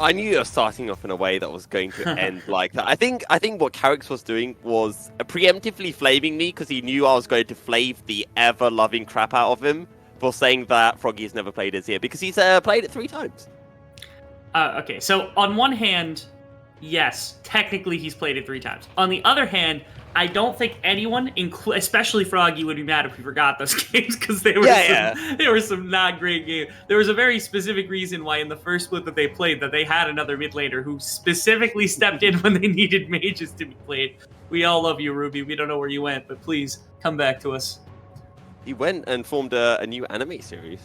I knew you were starting off in a way that was going to end like that. I think what Carrix was doing was preemptively flaming me because he knew I was going to flave the ever-loving crap out of him for saying that Froggy's never played Azir because he's played it 3 times. Okay, so on one hand, yes, technically he's played it 3 times. On the other hand, I don't think anyone, especially Froggy, would be mad if we forgot those games because they were some not great games. There was a very specific reason why in the first split that they played that they had another mid laner who specifically stepped in when they needed mages to be played. We all love you, Ruby. We don't know where you went, but please come back to us. He went and formed a new anime series,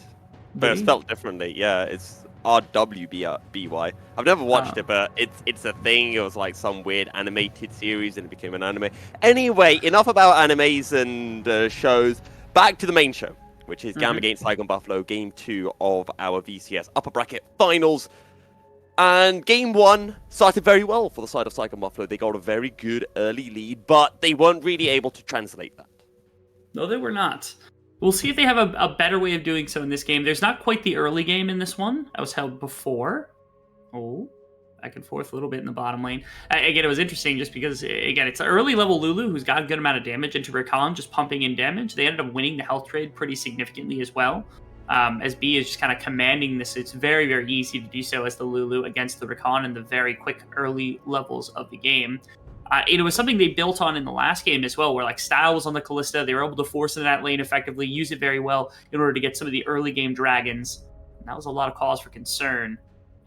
but it's spelled differently. Yeah, it's RWBY. I've never watched it, but it's a thing. It was like some weird animated series and it became an anime. Anyway, enough about animes and shows. Back to the main show, which is GAM against Saigon Buffalo, Game 2 of our VCS Upper Bracket Finals. And Game 1 started very well for the side of Saigon Buffalo. They got a very good early lead, but they weren't really able to translate that. No, they were not. We'll see if they have a better way of doing so in this game. There's not quite the early game in this one. That was held before. Oh, back and forth a little bit in the bottom lane. Again, it was interesting just because, again, it's an early level Lulu who's got a good amount of damage into Rakan, just pumping in damage. They ended up winning the health trade pretty significantly as well. As B is just kind of commanding this. It's very, very easy to do so as the Lulu against the Rakan in the very quick early levels of the game. It was something they built on in the last game as well, where like Style was on the Callista. They were able to force into that lane effectively, use it very well in order to get some of the early game dragons. And that was a lot of cause for concern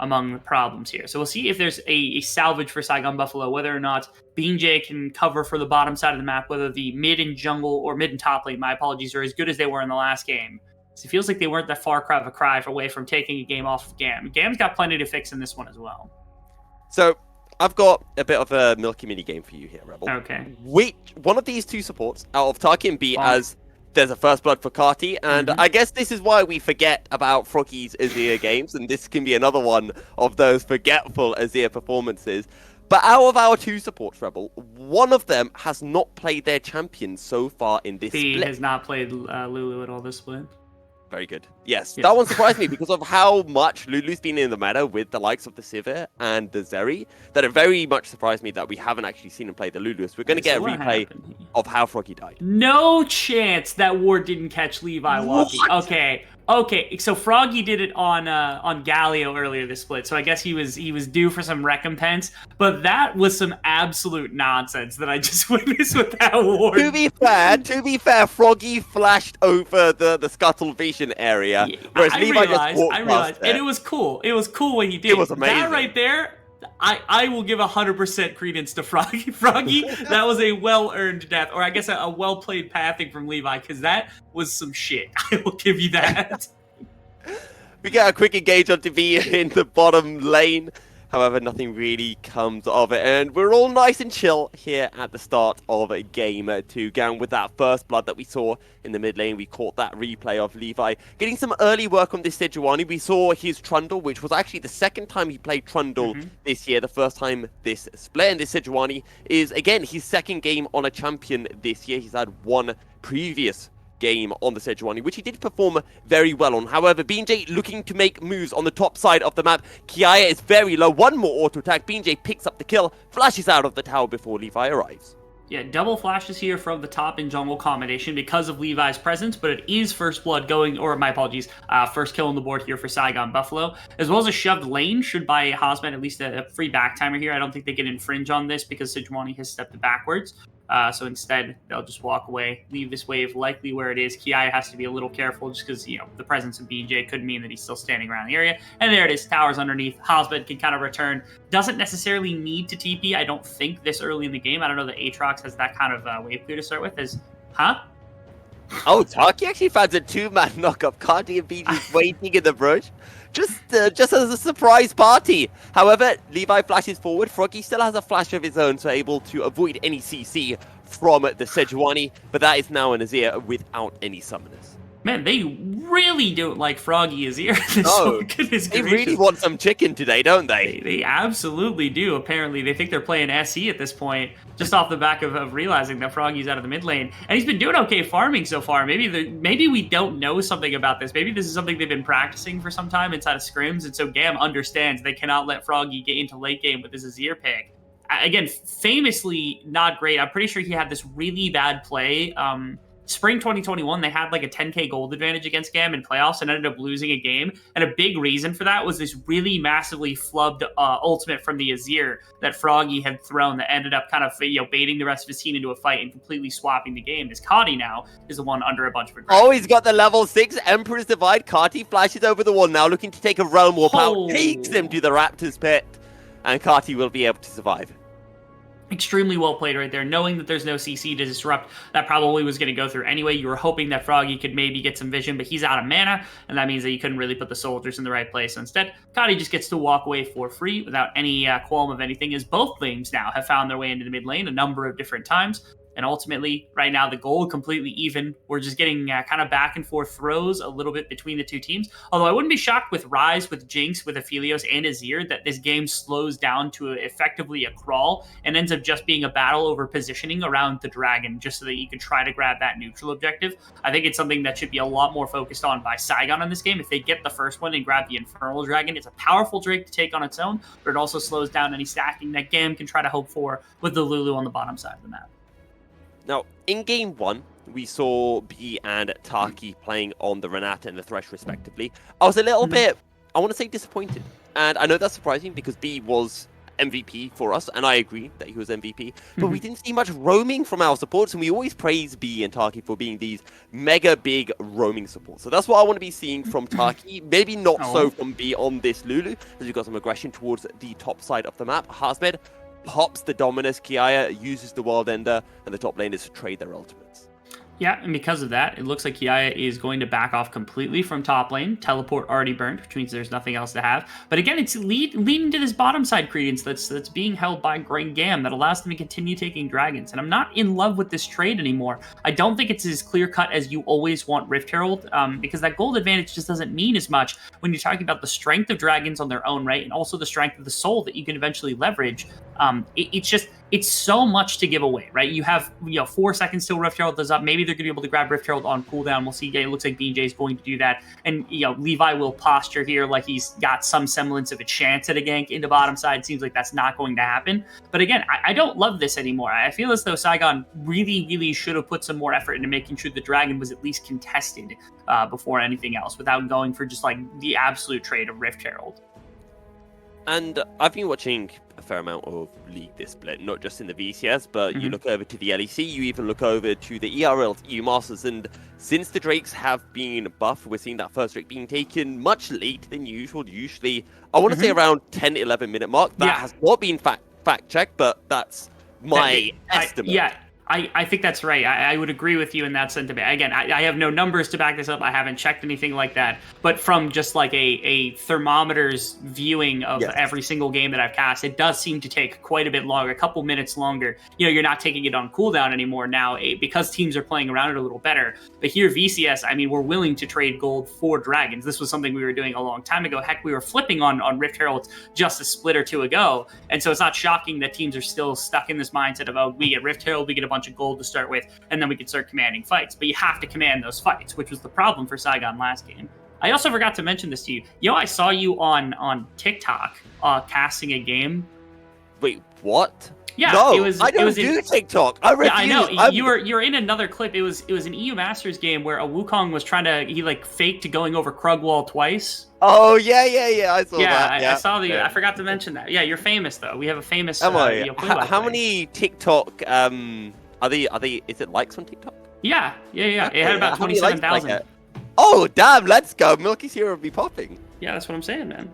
among the problems here. So we'll see if there's a salvage for Saigon Buffalo, whether or not BJ can cover for the bottom side of the map, whether the mid and jungle or mid and top lane, my apologies, are as good as they were in the last game. So it feels like they weren't that far of a cry away from taking a game off of GAM. GAM's got plenty to fix in this one as well. So I've got a bit of a milky mini game for you here, Rebel. Okay. Which one of these 2 supports out of Taki and B as there's a first blood for Kati, and I guess this is why we forget about Froggy's Azir games, and this can be another one of those forgetful Azir performances. But out of our 2 supports, Rebel, one of them has not played their champion so far in this B split. has not played Lulu at all this split. Very good. Yes, that one surprised me because of how much Lulu's been in the meta with the likes of the Sivir and the Zeri, that it very much surprised me that we haven't actually seen him play the Lulu. So we're going to get a replay of how Froggy died. No chance that ward didn't catch Levi walking. Okay, so Froggy did it on Galio earlier this split, so I guess he was due for some recompense, but that was some absolute nonsense that I just witnessed with that ward. To be fair, Froggy flashed over the scuttle vision area, whereas Levi just walked past and it was cool. It was cool what he did. It was amazing. That right there, I will give 100% credence to Froggy. Froggy, that was a well-earned death, or I guess a well-played pathing from Levi, because that was some shit. I will give you that. We get a quick engage on TV in the bottom lane. However, nothing really comes of it, and we're all nice and chill here at the start of Game 2 GAM with that first blood that we saw in the mid lane. We caught that replay of Levi getting some early work on this Sejuani. We saw his Trundle, which was actually the second time he played Trundle this year, the first time this split, and this Sejuani is, again, his second game on a champion this year. He's had one previous game on the Sejuani, which he did perform very well on. However, BJ looking to make moves on the top side of the map. Kiaya is very low. One more auto attack. BJ picks up the kill, flashes out of the tower before Levi arrives. Yeah, double flashes here from the top and jungle combination because of Levi's presence, but it is first blood going, or my apologies, first kill on the board here for Saigon Buffalo, as well as a shoved lane should buy Hosmet at least a free back timer here. I don't think they can infringe on this because Sejuani has stepped backwards. So instead, they'll just walk away, leave this wave likely where it is. Kiaya has to be a little careful just because, the presence of BJ could mean that he's still standing around the area. And there it is, towers underneath. Hosbed can kind of return. Doesn't necessarily need to TP, I don't think, this early in the game. I don't know that Aatrox has that kind of wave clear to start with. Oh, Taki actually finds a 2-man knockup. Cardi and BJ waiting in the brush. Just as a surprise party. However, Levi flashes forward. Froggy still has a flash of his own, so able to avoid any CC from the Sejuani. But that is now an Azir without any summoners. Man, they really don't like Froggy Azir. Oh, Goodness they gracious. really want some chicken today, don't they? They absolutely do. Apparently, they think they're playing SE at this point, just off the back of realizing that Froggy's out of the mid lane, and he's been doing okay farming so far. Maybe we don't know something about this. Maybe this is something they've been practicing for some time inside of scrims, and so GAM understands they cannot let Froggy get into late game with his Azir pick. Again, famously not great. I'm pretty sure he had this really bad play. Spring 2021, they had like a 10k gold advantage against GAM in playoffs and ended up losing a game. And a big reason for that was this really massively flubbed ultimate from the Azir that Froggy had thrown that ended up kind of baiting the rest of his team into a fight and completely swapping the game. As Kadi now is the one under a bunch of aggression. Oh, he's got the level 6 Emperor's Divide. Kati flashes over the wall now, looking to take a realm warp out, takes him to the Raptor's pit, and Kati will be able to survive. Extremely well played right there, knowing that there's no CC to disrupt. That probably was going to go through anyway. You were hoping that Froggy could maybe get some vision, but he's out of mana, and that means that you couldn't really put the soldiers in the right place. So instead, Kadi just gets to walk away for free without any qualm of anything, as both lanes now have found their way into the mid lane a number of different times. And ultimately, right now, the goal completely even. We're just getting kind of back and forth throws a little bit between the two teams. Although I wouldn't be shocked with Ryze, with Jinx, with Aphelios, and Azir that this game slows down to effectively a crawl and ends up just being a battle over positioning around the dragon, just so that you can try to grab that neutral objective. I think it's something that should be a lot more focused on by Saigon in this game. If they get the first one and grab the Infernal Dragon, it's a powerful Drake to take on its own, but it also slows down any stacking that GAM can try to hope for with the Lulu on the bottom side of the map. Now, in Game 1, we saw B and Taki playing on the Renata and the Thresh, respectively. I was a little bit, I want to say, disappointed. And I know that's surprising because B was MVP for us, and I agree that he was MVP. But we didn't see much roaming from our supports, and we always praise B and Taki for being these mega big roaming supports. So that's what I want to be seeing from Taki. Maybe not so from B on this Lulu, as we've got some aggression towards the top side of the map. Harzmed pops the Dominus, Kiaya uses the World Ender, and the top laners trade their ultimates. Yeah, and because of that, it looks like Kiaya is going to back off completely from top lane. Teleport already burnt, which means there's nothing else to have. But again, it's leading to this bottom side credence that's being held by GAM that allows them to continue taking dragons. And I'm not in love with this trade anymore. I don't think it's as clear cut as you always want Rift Herald, because that gold advantage just doesn't mean as much when you're talking about the strength of dragons on their own, right? And also the strength of the soul that you can eventually leverage. It's so much to give away, right? You have 4 seconds till Rift Herald does up. Maybe they're going to be able to grab Rift Herald on cooldown. We'll see. It looks like BJ is going to do that. And Levi will posture here like he's got some semblance of a chance at a gank into bottom side. Seems like that's not going to happen. But again, I don't love this anymore. I feel as though Saigon really, really should have put some more effort into making sure the dragon was at least contested before anything else, without going for just like the absolute trade of Rift Herald. And I've been watching a fair amount of League this split, not just in the VCS, but you look over to the LEC, you even look over to the ERLs, EU Masters, and since the Drakes have been buffed, we're seeing that first Drake being taken much later than usual. Usually, I want to say around 10-11 minute mark. That has not been fact-checked, but that's my estimate. I think that's right. I would agree with you in that sentiment. Again, I have no numbers to back this up. I haven't checked anything like that. But from just like a thermometer's viewing of every single game that I've cast, it does seem to take quite a bit longer, a couple minutes longer. You're not taking it on cooldown anymore now because teams are playing around it a little better. But here, VCS, I mean, we're willing to trade gold for dragons. This was something we were doing a long time ago. Heck, we were flipping on Rift Heralds just a split or two ago. And so it's not shocking that teams are still stuck in this mindset of, oh, we get Rift Herald, we get a bunch of gold to start with, and then we can start commanding fights. But you have to command those fights, which was the problem for Saigon last game. I also forgot to mention this to you. I saw you on TikTok casting a game. Wait, what? Yeah, no, I don't do TikTok. I refuse. Yeah, I know. You're in another clip. It was an EU Masters game where a Wukong was he faked going over Krugwall twice. Oh yeah, I saw that. I saw the. I forgot to mention that. Yeah, you're famous though. We have a famous. Am I? How many TikTok? Are they? Is it likes on TikTok? Yeah. It had about 27,000. Oh damn! Let's go. Milky's Hero will be popping. Yeah, that's what I'm saying, man.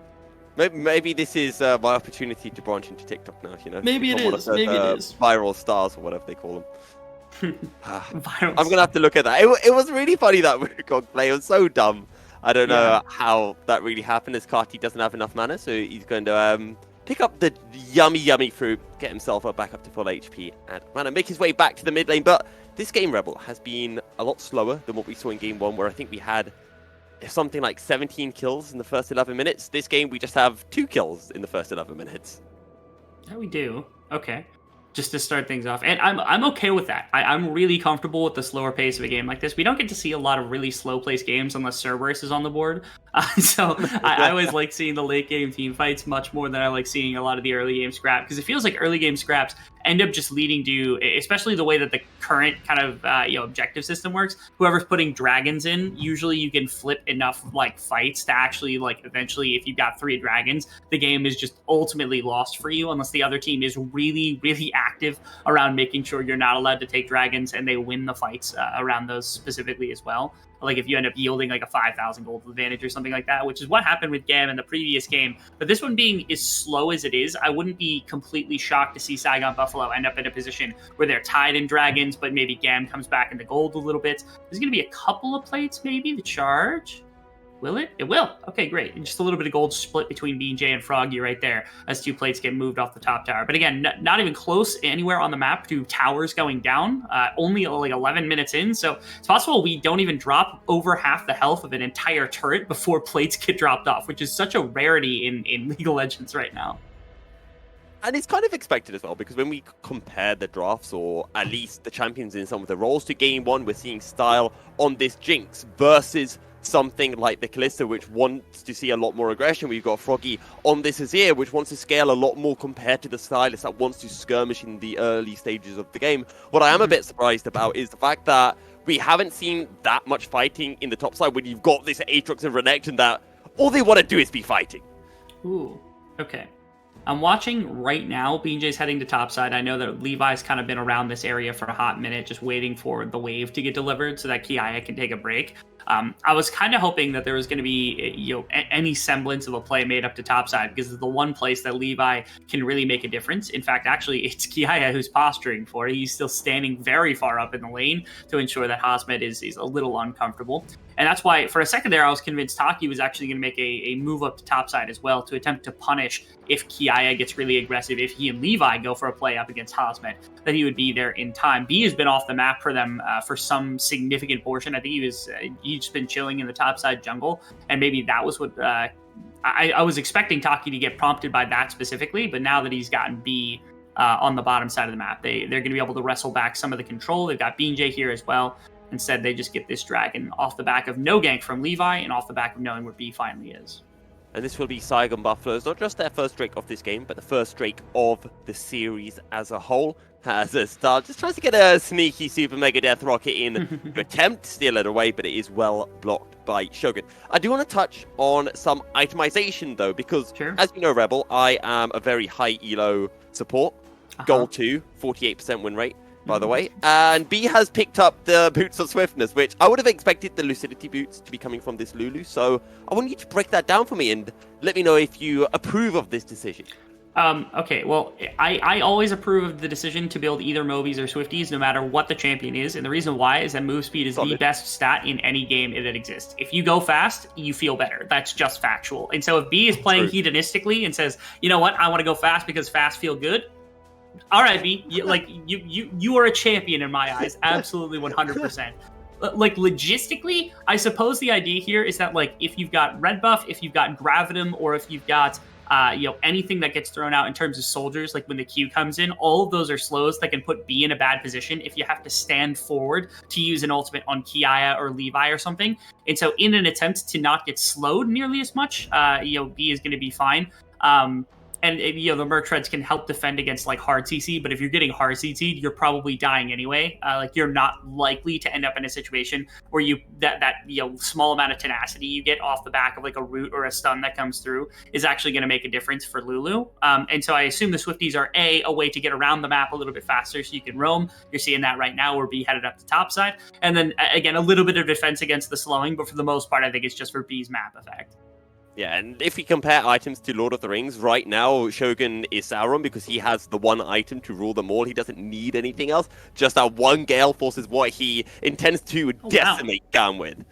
Maybe this is my opportunity to branch into TikTok now. Maybe it is. Maybe it is. Viral stars or whatever they call them. Viral. I'm gonna have to look at that. It was really funny that Wukong play. It was so dumb. I don't know how that really happened, as Kati doesn't have enough mana, so he's going to pick up the yummy fruit, get himself back up to full HP, and mana, make his way back to the mid lane. But this game, Rebel, has been a lot slower than what we saw in game 1, where I think we had something like 17 kills in the first 11 minutes. This game, we just have 2 kills in the first 11 minutes. Yeah, we do. Okay. Just to start things off. And I'm okay with that. I'm really comfortable with the slower pace of a game like this. We don't get to see a lot of really slow-paced games unless Cerberus is on the board. So I always like seeing the late-game team fights much more than I like seeing a lot of the early-game scrap, because it feels like early-game scraps end up just leading to, especially the way that the current kind of objective system works, whoever's putting dragons in, usually you can flip enough like fights to actually like eventually, if you've got 3 dragons, the game is just ultimately lost for you unless the other team is really, really active around making sure you're not allowed to take dragons, and they win the fights around those specifically as well. Like if you end up yielding like a 5,000 gold advantage or something like that, which is what happened with GAM in the previous game. But this one being as slow as it is, I wouldn't be completely shocked to see Saigon Buffalo end up in a position where they're tied in dragons, but maybe GAM comes back into gold a little bit. There's going to be a couple of plates, maybe, the charge. Will it? It will. Okay, great. And just a little bit of gold split between BJ and Froggy right there as 2 plates get moved off the top tower. But again, not even close anywhere on the map to towers going down. Only like 11 minutes in. So it's possible we don't even drop over half the health of an entire turret before plates get dropped off, which is such a rarity in League of Legends right now. And it's kind of expected as well, because when we compare the drafts, or at least the champions in some of the roles, to game 1, we're seeing style on this Jinx versus something like the Kalista, which wants to see a lot more aggression. We've got Froggy on this Azir, which wants to scale a lot more compared to the Stylist that wants to skirmish in the early stages of the game. What I am a bit surprised about is the fact that we haven't seen that much fighting in the top side when you've got this Aatrox and Renekton that all they want to do is be fighting. Ooh, okay. I'm watching right now. BJ's heading to topside. I know that Levi's kind of been around this area for a hot minute, just waiting for the wave to get delivered so that Kiaya can take a break. I was kind of hoping that there was going to be, any semblance of a play made up to topside, because it's the one place that Levi can really make a difference. In fact, actually, it's Kiaya who's posturing for it. He's still standing very far up in the lane to ensure that Hosmed is a little uncomfortable. And that's why, for a second there, I was convinced Taki was actually going to make a move up to topside as well to attempt to punish if Kiaya gets really aggressive, if he and Levi go for a play up against Hosmed, that he would be there in time. B has been off the map for them for some significant portion. I think he's just been chilling in the topside jungle, and maybe that was what I was expecting Taki to get prompted by that specifically, but now that he's gotten B on the bottom side of the map, they're going to be able to wrestle back some of the control. They've got BJ here as well. Instead, they just get this dragon off the back of no gank from Levi and off the back of knowing where B finally is. And this will be Saigon Buffaloes, not just their first Drake of this game, but the first Drake of the series as a whole. As a start, just tries to get a sneaky Super Mega Death Rocket in to attempt to steal it away, but it is well blocked by Shogun. I do want to touch on some itemization, though, because, as you know, Rebel, I am a very high elo support. Gold 2, 48% win rate, by the way. And B has picked up the Boots of Swiftness, which I would have expected the Lucidity Boots to be coming from this Lulu. So I want you to break that down for me and let me know if you approve of this decision. Okay, well, I always approve of the decision to build either Mobies or Swifties, no matter what the champion is. And the reason why is that move speed is the best stat in any game that exists. If you go fast, you feel better. That's just factual. And so if B is playing hedonistically and says, you know what, I want to go fast because fast feel good. All right, B, you are a champion in my eyes. Absolutely 100%. Like, logistically, I suppose the idea here is that, like, if you've got red buff, if you've got gravitum, or if you've got anything that gets thrown out in terms of soldiers, like when the Q comes in, all of those are slows that can put B in a bad position if you have to stand forward to use an ultimate on Kiaya or Levi or something. And so in an attempt to not get slowed nearly as much, B is going to be fine. And the Merc Treads can help defend against like hard CC, but if you're getting hard CC'd, you're probably dying anyway. Like, you're not likely to end up in a situation where that small amount of tenacity you get off the back of like a root or a stun that comes through is actually going to make a difference for Lulu. And so I assume the Swifties are a way to get around the map a little bit faster so you can roam. You're seeing that right now where B headed up the top side. And then again, a little bit of defense against the slowing, but for the most part, I think it's just for B's map effect. Yeah, and if we compare items to Lord of the Rings, right now Shogun is Sauron because he has the one item to rule them all. He doesn't need anything else. Just that one Gale Force is what he intends to decimate GAM with.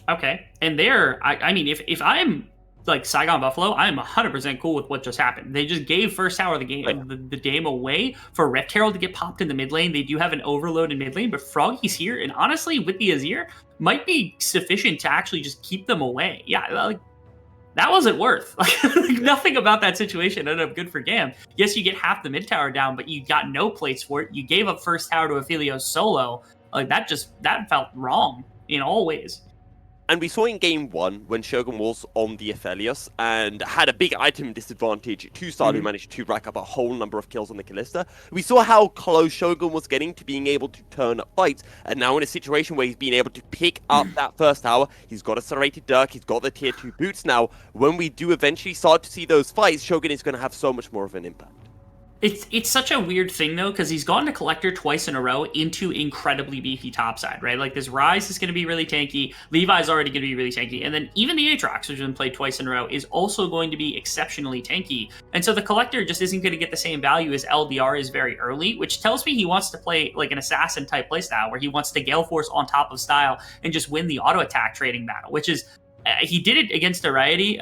Okay, and there, I mean, if I'm like Saigon Buffalo, I'm 100% cool with what just happened. They just gave first tower of the game, Right. the game away for Rift Herald to get popped in the mid lane. They do have an overload in mid lane, but Froggy's here, and honestly, with the Azir, might be sufficient to actually just keep them away. Yeah, like that wasn't worth. Like, nothing about that situation ended up good for GAM. Yes, you get half the mid tower down, but you got no plates for it. You gave up first tower to Aphelios solo. Like that felt wrong in all ways. And we saw in game 1 when Shogun was on the Aphelios and had a big item disadvantage to Star, who managed to rack up a whole number of kills on the Kalista. We saw how close Shogun was getting to being able to turn fights, and now in a situation where he's been able to pick up that first tower, he's got a serrated Dirk, he's got the tier 2 boots now. When we do eventually start to see those fights, Shogun is going to have so much more of an impact. It's such a weird thing though, because he's gotten a collector twice in a row into incredibly beefy topside, right? Like this Rise is going to be really tanky, Levi's already going to be really tanky, and then even the Aatrox, which has been played twice in a row, is also going to be exceptionally tanky. And so the collector just isn't going to get the same value as LDR is very early, which tells me he wants to play like an assassin type playstyle where he wants to Gale Force on top of style and just win the auto attack trading battle, which is he did it against Ariety,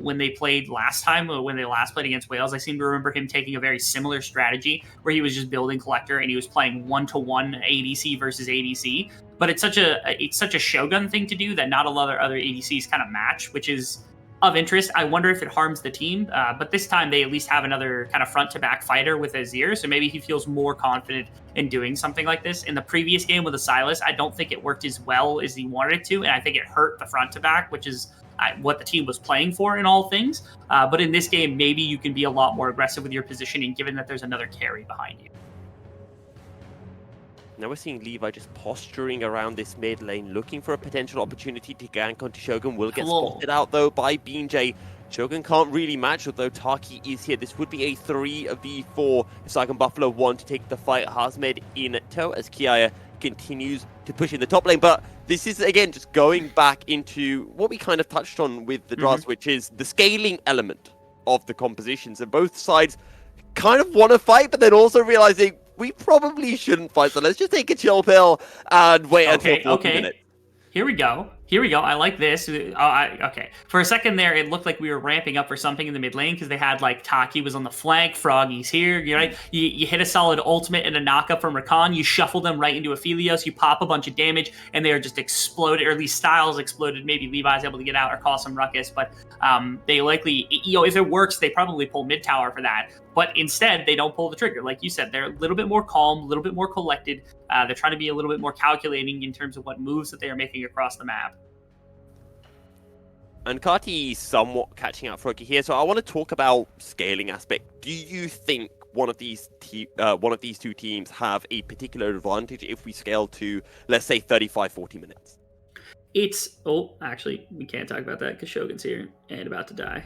when they played last time, when they last played against Wales. I seem to remember him taking a very similar strategy where he was just building collector and he was playing 1-to-1 ADC versus ADC. But it's such a Shogun thing to do that not a lot of other ADCs kind of match, which is of interest. I wonder if it harms the team, but this time they at least have another kind of front-to-back fighter with Azir, so maybe he feels more confident in doing something like this. In the previous game with the Sylas, I don't think it worked as well as he wanted it to, and I think it hurt the front-to-back, which is what the team was playing for in all things. But in this game, maybe you can be a lot more aggressive with your positioning, given that there's another carry behind you. Now we're seeing Levi just posturing around this mid lane, looking for a potential opportunity to gank onto Shogun. Will get spotted out though by BJ. Shogun can't really match, although Taki is here. This would be a 3v4 if Saigon Buffalo want to take the fight. Hazmed in tow as Kiaya continues to push in the top lane. But this is, again, just going back into what we kind of touched on with the draft, which is the scaling element of the compositions. And both sides kind of want to fight, but then also realizing we probably shouldn't fight, so let's just take a chill pill and wait until 40 minutes. Here we go. I like this. Okay. For a second there, it looked like we were ramping up for something in the mid lane because they had like Taki was on the flank, Froggy's here. Right? You hit a solid ultimate and a knockup from Rakan. You shuffle them right into Aphelios. You pop a bunch of damage, and they are just exploded, or at least Styles exploded. Maybe Levi's able to get out or cause some ruckus, but they likely, if it works, they probably pull mid tower for that. But instead, they don't pull the trigger. Like you said, they're a little bit more calm, a little bit more collected. They're trying to be a little bit more calculating in terms of what moves that they are making across the map. And Kati is somewhat catching up Froggy here, so I want to talk about scaling aspect. Do you think one of these two teams have a particular advantage if we scale to, let's say, 35-40 minutes? Actually, we can't talk about that because Shogun's here and about to die.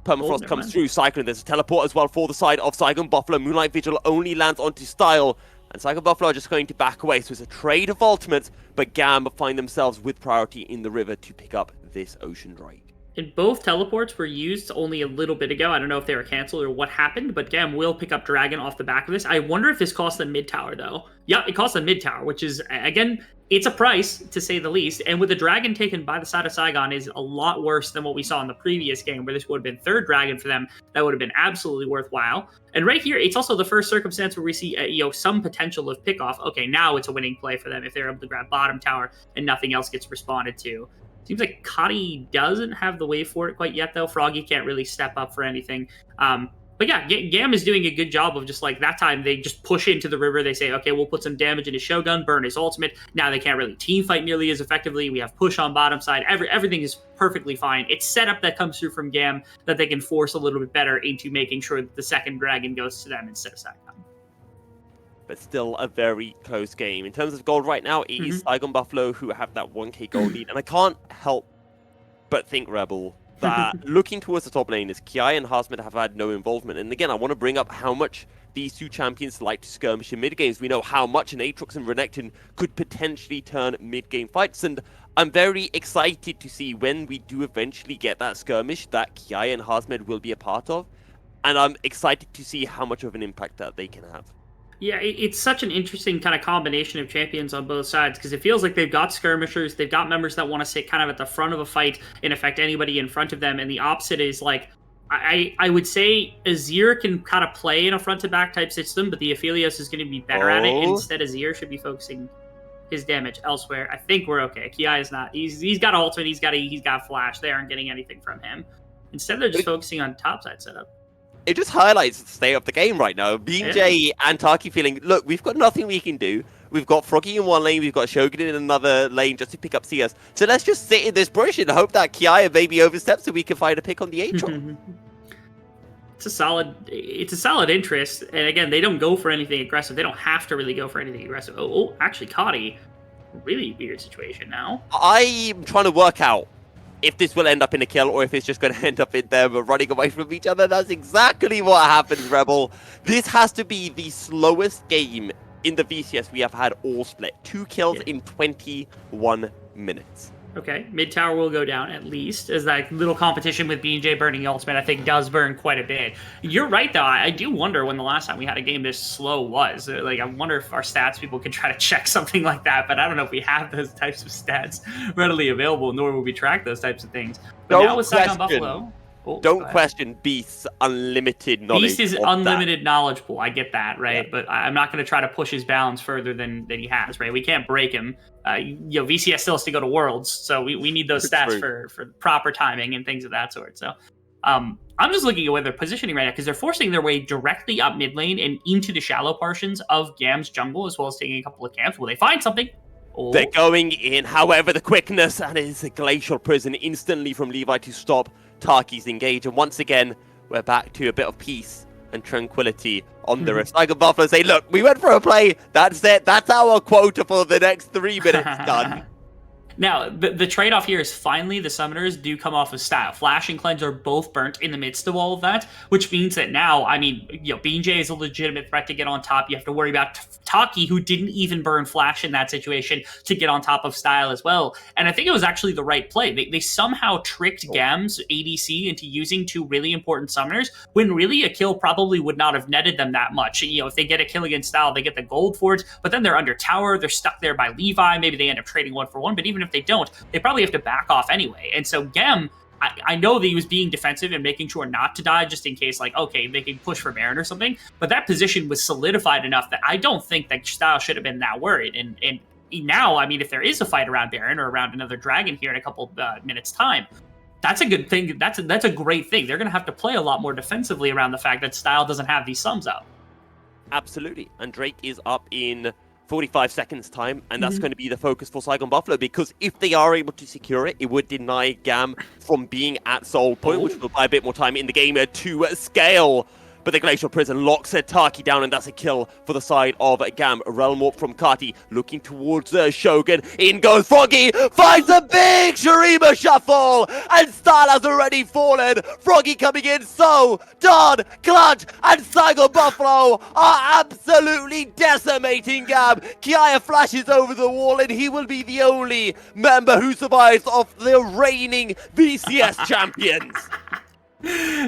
Permafrost comes through, Cyclone, there's a teleport as well for the side of Saigon Buffalo. Moonlight Vigil only lands onto Style, and Saigon Buffalo are just going to back away. So it's a trade of ultimates, but GAM find themselves with priority in the river to pick up this Ocean Drake. And both teleports were used only a little bit ago. I don't know if they were canceled or what happened, but GAM will pick up Dragon off the back of this. I wonder if this costs them mid tower, though. Yeah, it costs them mid tower, which is, again, it's a price, to say the least. And with the Dragon taken by the side of Saigon is a lot worse than what we saw in the previous game, where this would have been third Dragon for them. That would have been absolutely worthwhile. And right here, it's also the first circumstance where we see some potential of pickoff. Okay, now it's a winning play for them if they're able to grab bottom tower and nothing else gets responded to. Seems like Kati doesn't have the wave for it quite yet, though. Froggy can't really step up for anything. But yeah, GAM is doing a good job of just like that time they just push into the river. They say, okay, we'll put some damage into Shogun, burn his ultimate. Now they can't really team fight nearly as effectively. We have push on bottom side. Everything is perfectly fine. It's setup that comes through from GAM that they can force a little bit better into making sure that the second dragon goes to them instead of Saigon. But still a very close game. In terms of gold right now, it is Saigon Buffalo who have that 1k gold lead. And I can't help but think, Rebel, that looking towards the top lane is Kiai and Hazmed have had no involvement. And again, I want to bring up how much these two champions like to skirmish in mid-games. We know how much an Aatrox and Renekton could potentially turn mid-game fights. And I'm very excited to see when we do eventually get that skirmish that Kiai and Hazmed will be a part of. And I'm excited to see how much of an impact that they can have. Yeah, it's such an interesting kind of combination of champions on both sides because it feels like they've got skirmishers, they've got members that want to sit kind of at the front of a fight and affect anybody in front of them, and the opposite is like I would say Azir can kind of play in a front to back type system, but the Aphelios is going to be better at it. And instead, Azir should be focusing his damage elsewhere. I think we're okay. Ki is not. He's got ultimate. He's got flash. They aren't getting anything from him. Instead, they're just focusing on topside setup. It just highlights the state of the game right now. BJ and Taki feeling, look, we've got nothing we can do. We've got Froggy in one lane, we've got Shogun in another lane just to pick up CS. So let's just sit in this bush and hope that Kiaya maybe oversteps so we can find a pick on the Aatrox. It's a solid interest. And again, they don't go for anything aggressive. They don't have to really go for anything aggressive. Oh actually, Kadi, really weird situation now. I'm trying to work out if this will end up in a kill or if it's just going to end up in them running away from each other. That's exactly what happens, Rebel. This has to be the slowest game in the VCS we have had all split. 2 kills in 21 minutes. Okay, mid tower will go down at least, as that little competition with BJ burning the ultimate, I think, does burn quite a bit. You're right, though. I do wonder when the last time we had a game this slow was. Like, I wonder if our stats people could try to check something like that, but I don't know if we have those types of stats readily available, nor will we track those types of things. But now with Saigon Buffalo... Don't question Beast's unlimited knowledge. Beast is unlimited knowledge pool. I get that, right? Yeah. But I'm not going to try to push his bounds further than he has, right? We can't break him. VCS still has to go to Worlds, so we need those stats for proper timing and things of that sort. So I'm just looking at where they're positioning right now because they're forcing their way directly up mid lane and into the shallow portions of GAM's jungle, as well as taking a couple of camps. Will they find something? They're going in. However, the quickness and his glacial prison instantly from Levi to stop Taki's engage, and once again we're back to a bit of peace and tranquility on the rift. Saigon Buffalo say, look, we went for a play, that's it, that's our quota for the next 3 minutes done. Now, the trade-off here is finally the summoners do come off of style. Flash and Cleanse are both burnt in the midst of all of that, which means that now, I mean, BJ is a legitimate threat to get on top. You have to worry about Taki, who didn't even burn Flash in that situation, to get on top of style as well. And I think it was actually the right play. They somehow tricked GAM's ADC into using 2 really important summoners, when really a kill probably would not have netted them that much. If they get a kill against style, they get the gold for it, but then they're under tower, they're stuck there by Levi, maybe they end up trading 1 for 1, but even if they don't, they probably have to back off anyway. And so GAM, I know that he was being defensive and making sure not to die just in case, like, okay, they can push for Baron or something, but that position was solidified enough that I don't think that Style should have been that worried. And now, I mean, if there is a fight around Baron or around another dragon here in a couple minutes time, that's a good thing. That's a great thing. They're going to have to play a lot more defensively around the fact that Style doesn't have these sums up. Absolutely. And Drake is up in 45 seconds time, and that's going to be the focus for Saigon Buffalo, because if they are able to secure it, it would deny GAM from being at Soul Point, which will buy a bit more time in the game to scale. But the Glacial Prison locks Taki down, and that's a kill for the side of GAM. Realm Warp from Kati, looking towards Shogun. In goes Froggy, finds a big Shurima shuffle, and Style has already fallen. Froggy coming in, so Don, Clutch, and Saigon Buffalo are absolutely decimating GAM. Kiaya flashes over the wall, and he will be the only member who survives of the reigning VCS champions.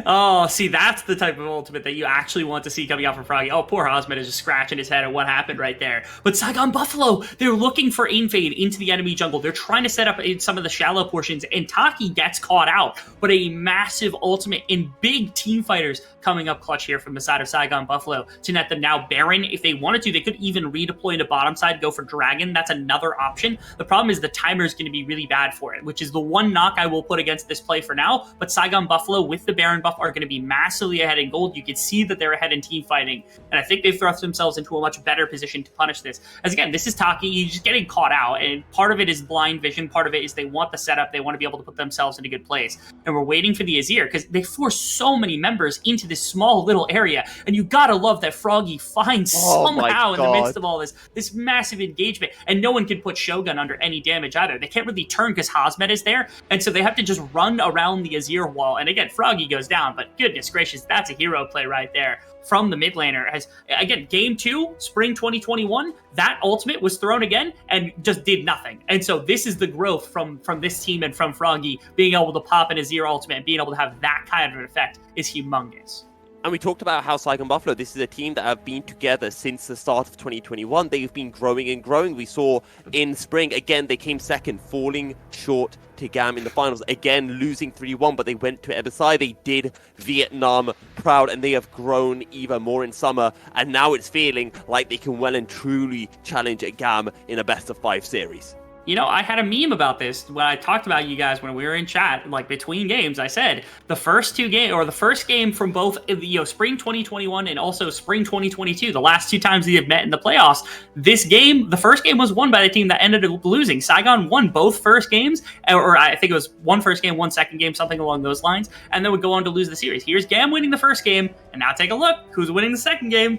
Oh, see, that's the type of ultimate that you actually want to see coming out from Froggy. Oh, poor Hosmet is just scratching his head at what happened right there. But Saigon Buffalo, they're looking for invade into the enemy jungle. They're trying to set up in some of the shallow portions, and Taki gets caught out. But a massive ultimate and big team fighters coming up clutch here from the side of Saigon Buffalo to net them now Baron. If they wanted to, they could even redeploy into bottom side, go for Dragon. That's another option. The problem is the timer is going to be really bad for it, which is the one knock I will put against this play for now. But Saigon Buffalo with the Baron buff are going to be massively ahead in gold. You can see that they're ahead in team fighting, and I think they've thrust themselves into a much better position to punish this. As again, this is Taki, he's just getting caught out, and part of it is blind vision, part of it is they want the setup, they want to be able to put themselves in a good place, and we're waiting for the Azir, because they force so many members into this small little area, and you gotta love that Froggy finds somehow in the midst of all this massive engagement, and no one can put Shogun under any damage either. They can't really turn because Hosmet is there, and so they have to just run around the Azir wall, and again, Froggy goes down, but goodness gracious, that's a hero play right there from the mid laner. As again, game 2, spring 2021, that ultimate was thrown again and just did nothing. And so this is the growth from this team and from Froggy being able to pop an Azir ultimate and being able to have that kind of an effect is humongous. And we talked about how Saigon Buffalo, this is a team that have been together since the start of 2021. They've been growing and growing. We saw in spring, again, they came second, falling short to GAM in the finals. Again, losing 3-1, but they went to Ebasai. They did Vietnam proud, and they have grown even more in summer. And now it's feeling like they can well and truly challenge a GAM in a best-of-5 series. You know, I had a meme about this when I talked about you guys when we were in chat, like between games. I said the first game from both, spring 2021 and also spring 2022, the last 2 times they have met in the playoffs. The first game was won by the team that ended up losing. Saigon won both first games, or I think it was one first game, one second game, something along those lines, and then would go on to lose the series. Here's GAM winning the first game, and now take a look. Who's winning the second game?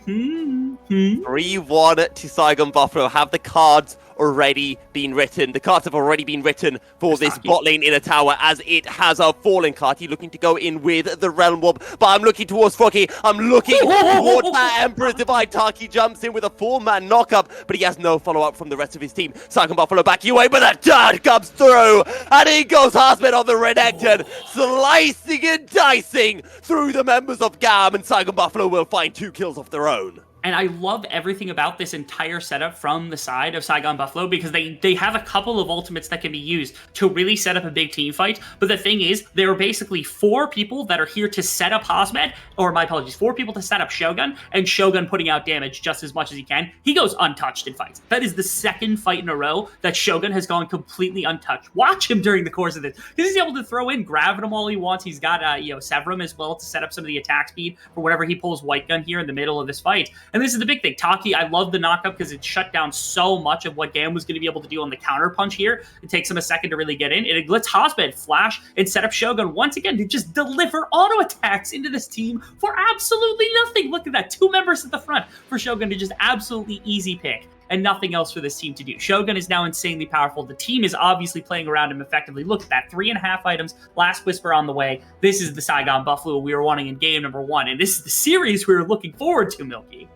3-1 to Saigon Buffalo. Have the cards already been written? The cards have already been written for this bot lane in a tower, as it has a fallen Kati looking to go in with the Realm Warp, but I'm looking towards Froggy. I'm looking towards that Emperor's Divide. Taki jumps in with a 4-man knockup, but he has no follow-up from the rest of his team. Saigon Buffalo back away, but that dart comes through, and in goes Harsman on the Renekton, slicing and dicing through the members of GAM, and Saigon Buffalo will find 2 kills of their own. And I love everything about this entire setup from the side of Saigon Buffalo, because they have a couple of ultimates that can be used to really set up a big team fight. But the thing is, there are basically 4 people that are here to set up Hosmed, or my apologies, 4 people to set up Shogun, and Shogun putting out damage just as much as he can. He goes untouched in fights. That is the second fight in a row that Shogun has gone completely untouched. Watch him during the course of this, because he's able to throw in, grab him all he wants. He's got Severum as well to set up some of the attack speed for whenever he pulls White Gun here in the middle of this fight. And this is the big thing. Taki, I love the knockup because it shut down so much of what GAM was going to be able to do on the counter punch here. It takes him a second to really get in. It lets Hosmed flash and set up Shogun once again to just deliver auto attacks into this team for absolutely nothing. Look at that. 2 members at the front for Shogun to just absolutely easy pick, and nothing else for this team to do. Shogun is now insanely powerful. The team is obviously playing around him effectively. Look at that, 3.5 items, Last Whisper on the way. This is the Saigon Buffalo we were wanting in game number 1, and this is the series we were looking forward to, Milky.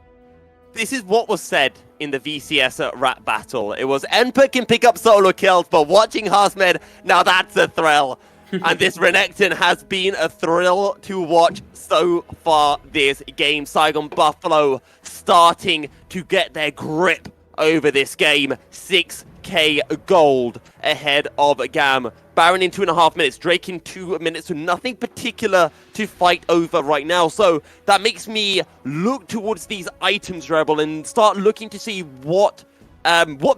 This is what was said in the VCS rap battle. It was Enper can pick up solo kills, but watching Harsmed, now that's a thrill. And this Renekton has been a thrill to watch so far this game. Saigon Buffalo starting to get their grip over this game. 6k gold ahead of GAM. Baron in 2.5 minutes, Drake in 2 minutes, so nothing particular to fight over right now. So that makes me look towards these items, Rebel, and start looking to see what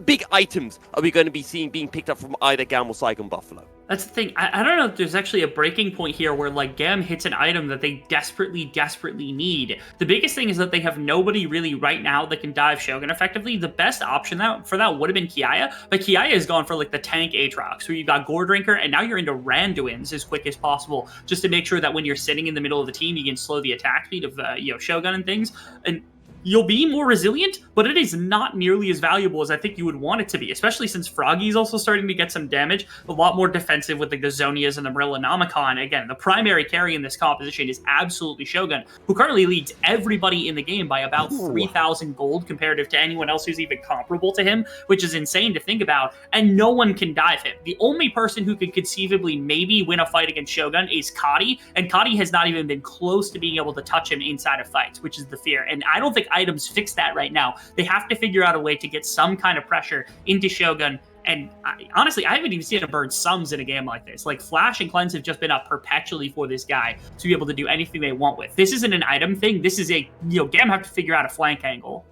big items are we going to be seeing being picked up from either GAM or Saigon Buffalo. That's the thing. I don't know if there's actually a breaking point here where, like, GAM hits an item that they desperately need. The biggest thing is that they have nobody really right now that can dive Shogun effectively. The best option for that would have been Kiaya, but Kiaya has gone for, like, the tank Aatrox, where you've got Gore Drinker, and now you're into Randuins as quick as possible, just to make sure that when you're sitting in the middle of the team, you can slow the attack speed of, Shogun and things. And you'll be more resilient, but it is not nearly as valuable as I think you would want it to be, especially since Froggy's also starting to get some damage, a lot more defensive with the Gazonias and the Marillanomicon. Again, the primary carry in this composition is absolutely Shogun, who currently leads everybody in the game by about 3,000 gold comparative to anyone else who's even comparable to him, which is insane to think about, and no one can dive him. The only person who could conceivably maybe win a fight against Shogun is Kati, and Kati has not even been close to being able to touch him inside of fights, which is the fear. And I don't think items fix that right now. They have to figure out a way to get some kind of pressure into Shogun. And honestly, I haven't even seen him burn sums in a game like this. Like, Flash and Cleanse have just been up perpetually for this guy to be able to do anything they want with. This isn't an item thing. This is GAM have to figure out a flank angle.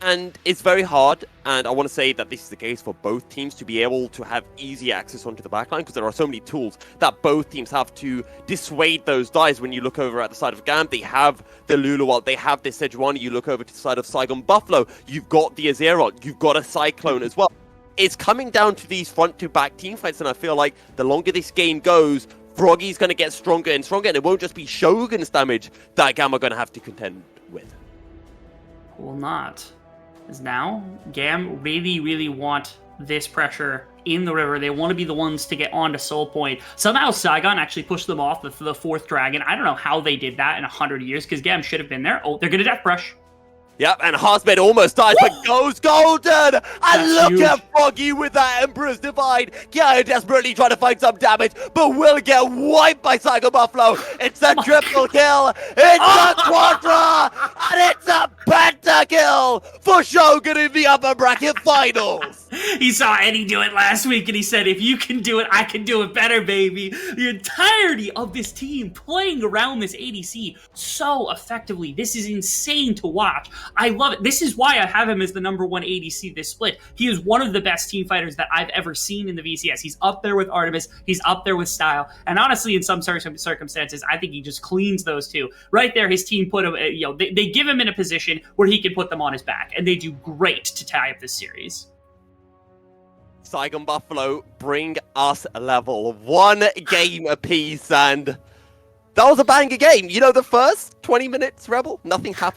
And it's very hard, and I want to say that this is the case for both teams to be able to have easy access onto the backline, because there are so many tools that both teams have to dissuade those dives. When you look over at the side of GAM, they have the Luluwal, they have the Sejuani. You look over to the side of Saigon Buffalo, you've got the Azeroth, you've got a Cyclone as well. It's coming down to these front-to-back team fights, and I feel like the longer this game goes, Froggy's going to get stronger and stronger, and it won't just be Shogun's damage that GAM are going to have to contend with. Will not. Is now GAM really want this pressure in the river. They want to be the ones to get onto Soul Point. Somehow Saigon actually pushed them off the 4th dragon. I don't know how they did that in 100 years, because GAM should have been there. Oh, they're going to Death Brush. Yep, and Harsmed almost dies, but goes golden! And That's look huge. at Froggy with that Emperor's Divide! Kyo desperately trying to find some damage, but will get wiped by Saigon Buffalo! It's a triple kill! It's a quadra! And it's a pentakill for Shogun in the upper bracket finals! He saw Eddie do it last week, and he said, if you can do it, I can do it better, baby. The entirety of this team playing around this ADC so effectively. This is insane to watch. I love it. This is why I have him as the #1 ADC this split. He is one of the best team fighters that I've ever seen in the VCS. He's up there with Artemis. He's up there with Style. And honestly, in some circumstances, I think he just cleans those two. Right there, his team put him, they give him in a position where he can put them on his back. And they do great to tie up this series. Saigon Buffalo bring us level. 1 game apiece, and that was a banger game. You know, the first 20 minutes, Rebel, nothing happened.